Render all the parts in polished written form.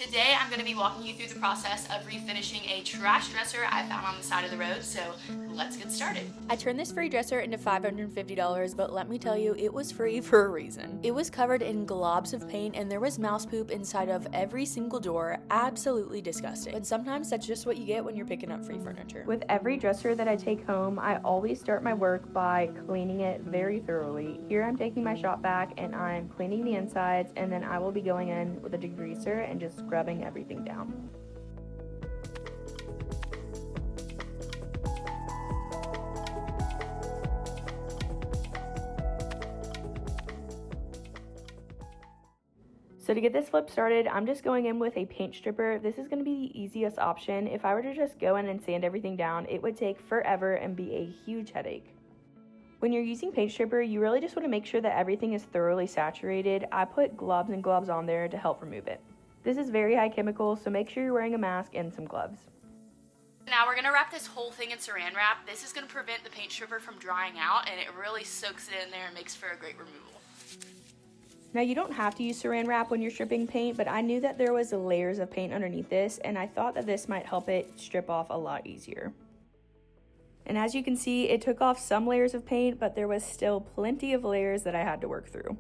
Today I'm going to be walking you through the process of refinishing a trash dresser I found on the side of the road, so let's get started. I turned this free dresser into $550, but let me tell you, it was free for a reason. It was covered in globs of paint and there was mouse poop inside of every single door. Absolutely disgusting. But sometimes that's just what you get when you're picking up free furniture. With every dresser that I take home, I always start my work by cleaning it very thoroughly. Here I'm taking my shop vac and I'm cleaning the insides, and then I will be going in with a degreaser and just scrubbing everything down. So to get this flip started, I'm just going in with a paint stripper. This is going to be the easiest option. If I were to just go in and sand everything down, it would take forever and be a huge headache. When you're using paint stripper, you really just want to make sure that everything is thoroughly saturated. I put globs and gloves on there to help remove it. This is very high chemical, so make sure you're wearing a mask and some gloves. Now we're going to wrap this whole thing in saran wrap. This is going to prevent the paint stripper from drying out, and it really soaks it in there and makes for a great removal. Now you don't have to use saran wrap when you're stripping paint, but I knew that there was layers of paint underneath this, and I thought that this might help it strip off a lot easier. And as you can see, it took off some layers of paint, but there was still plenty of layers that I had to work through.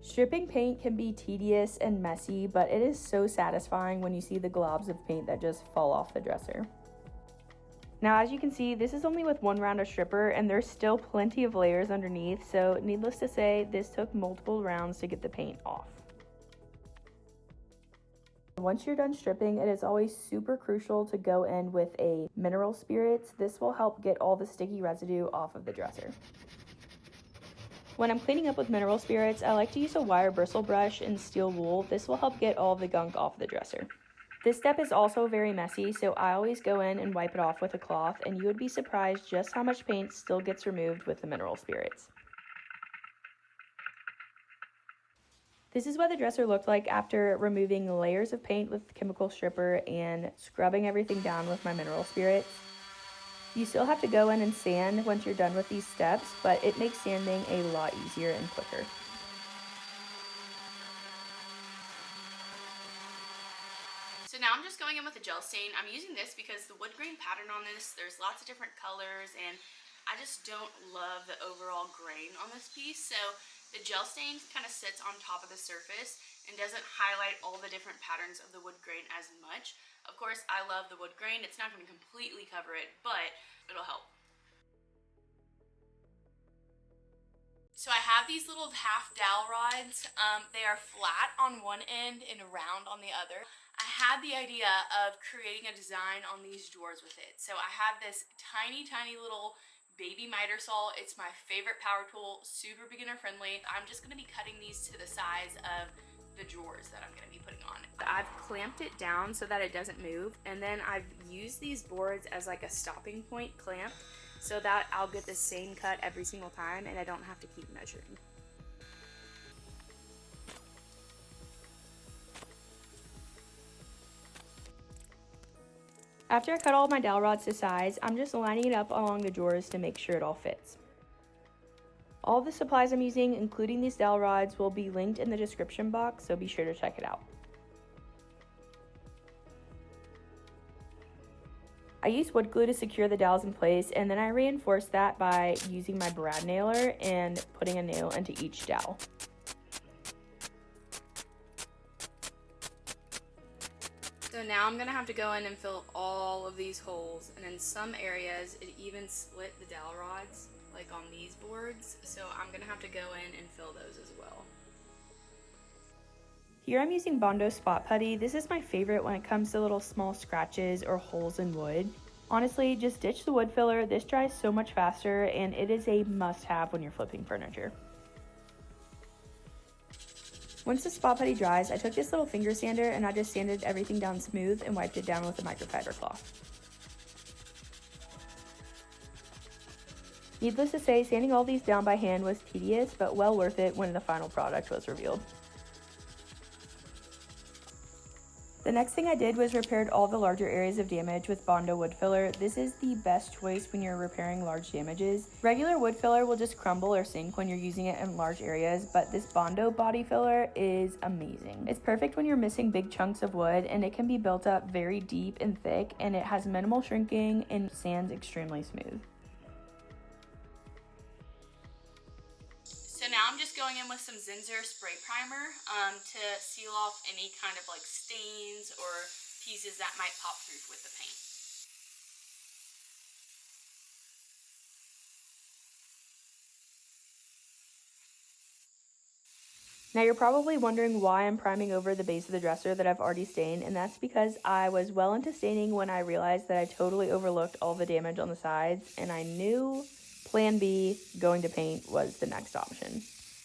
Stripping paint can be tedious and messy, but it is so satisfying when you see the globs of paint that just fall off the dresser. Now, as you can see, this is only with one round of stripper, and there's still plenty of layers underneath, so needless to say, this took multiple rounds to get the paint off. Once you're done stripping, it is always super crucial to go in with a mineral spirits. This will help get all the sticky residue off of the dresser. When I'm cleaning up with mineral spirits, I like to use a wire bristle brush and steel wool. This will help get all the gunk off the dresser. This step is also very messy, so I always go in and wipe it off with a cloth, and you would be surprised just how much paint still gets removed with the mineral spirits. This is what the dresser looked like after removing layers of paint with chemical stripper and scrubbing everything down with my mineral spirits. You still have to go in and sand once you're done with these steps, but it makes sanding a lot easier and quicker. So now I'm just going in with a gel stain. I'm using this because the wood grain pattern on this, there's lots of different colors, and I just don't love the overall grain on this piece. So the gel stain kind of sits on top of the surface and doesn't highlight all the different patterns of the wood grain as much. Of course, I love the wood grain. It's not going to completely cover it, but it'll help. So I have these little half dowel rods. They are flat on one end and round on the other. I had the idea of creating a design on these drawers with it. So I have this tiny little baby miter saw. It's my favorite power tool, super beginner friendly. I'm just going to be cutting these to the size of the drawers that I'm going to be putting on. I've clamped it down so that it doesn't move, and then I've used these boards as like a stopping point clamp so that I'll get the same cut every single time and I don't have to keep measuring. After I cut all my dowel rods to size, I'm just lining it up along the drawers to make sure it all fits. All the supplies I'm using, including these dowel rods, will be linked in the description box, so be sure to check it out. I used wood glue to secure the dowels in place, and then I reinforced that by using my brad nailer and putting a nail into each dowel. So now I'm going to have to go in and fill all of these holes, and in some areas it even split the dowel rods, like on these boards, so I'm going to have to go in and fill those as well. Here I'm using Bondo Spot Putty. This is my favorite when it comes to little small scratches or holes in wood. Honestly, just ditch the wood filler. This dries so much faster, and it is a must-have when you're flipping furniture. Once the spot putty dries, I took this little finger sander and I just sanded everything down smooth and wiped it down with a microfiber cloth. Needless to say, sanding all these down by hand was tedious, but well worth it when the final product was revealed. The next thing I did was repaired all the larger areas of damage with Bondo wood filler. This is the best choice when you're repairing large damages. Regular wood filler will just crumble or sink when you're using it in large areas, but this Bondo body filler is amazing. It's perfect when you're missing big chunks of wood, and it can be built up very deep and thick, and it has minimal shrinking and sands extremely smooth. So now I'm just going in with some Zinsser spray primer to seal off any kind of like stains or pieces that might pop through with the paint. Now you're probably wondering why I'm priming over the base of the dresser that I've already stained, and that's because I was well into staining when I realized that I totally overlooked all the damage on the sides, and I knew plan B, going to paint, was the next option.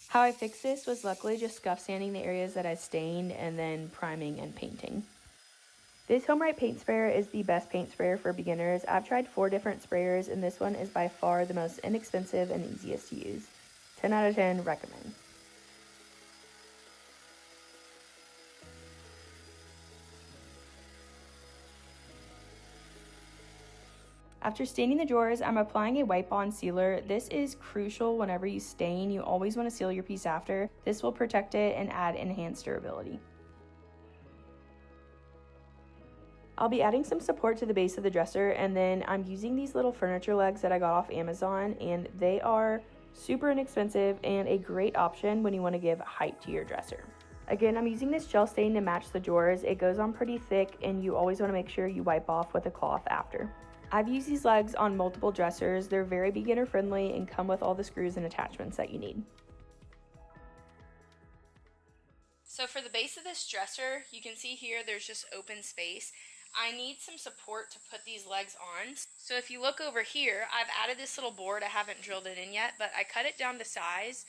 How I fixed this was luckily just scuff sanding the areas that I stained and then priming and painting. This HomeRite paint sprayer is the best paint sprayer for beginners. I've tried 4 different sprayers, and this one is by far the most inexpensive and easiest to use. 10 out of 10 recommend. After staining the drawers, I'm applying a wipe-on sealer. This is crucial whenever you stain. You always want to seal your piece after. This will protect it and add enhanced durability. I'll be adding some support to the base of the dresser, and then I'm using these little furniture legs that I got off Amazon, and they are super inexpensive and a great option when you want to give height to your dresser. Again, I'm using this gel stain to match the drawers. It goes on pretty thick, and you always want to make sure you wipe off with a cloth after. I've used these legs on multiple dressers. They're very beginner friendly and come with all the screws and attachments that you need. So for the base of this dresser, you can see here there's just open space. I need some support to put these legs on. So if you look over here, I've added this little board. I haven't drilled it in yet, but I cut it down to size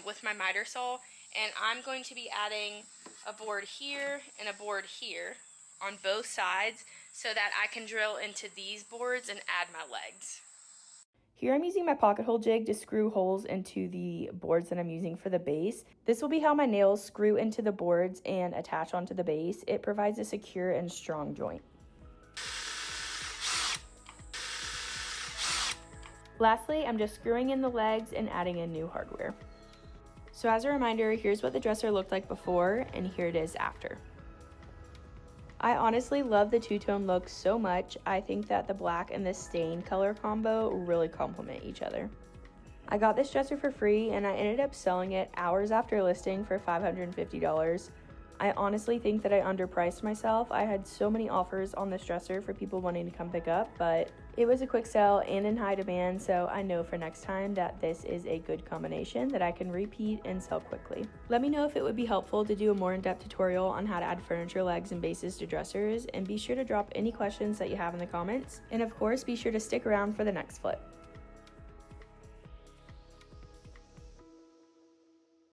with my miter saw, and I'm going to be adding a board here and a board here on both sides so that I can drill into these boards and add my legs. Here I'm using my pocket hole jig to screw holes into the boards that I'm using for the base. This will be how my nails screw into the boards and attach onto the base. It provides a secure and strong joint. Lastly, I'm just screwing in the legs and adding in new hardware. So as a reminder, here's what the dresser looked like before, and here it is after. I honestly love the two-tone look so much. I think that the black and the stain color combo really complement each other. I got this dresser for free, and I ended up selling it hours after listing for $550. I honestly think that I underpriced myself. I had so many offers on this dresser for people wanting to come pick up, but it was a quick sell and in high demand, so I know for next time that this is a good combination that I can repeat and sell quickly. Let me know if it would be helpful to do a more in-depth tutorial on how to add furniture legs and bases to dressers, and be sure to drop any questions that you have in the comments. And of course, be sure to stick around for the next flip.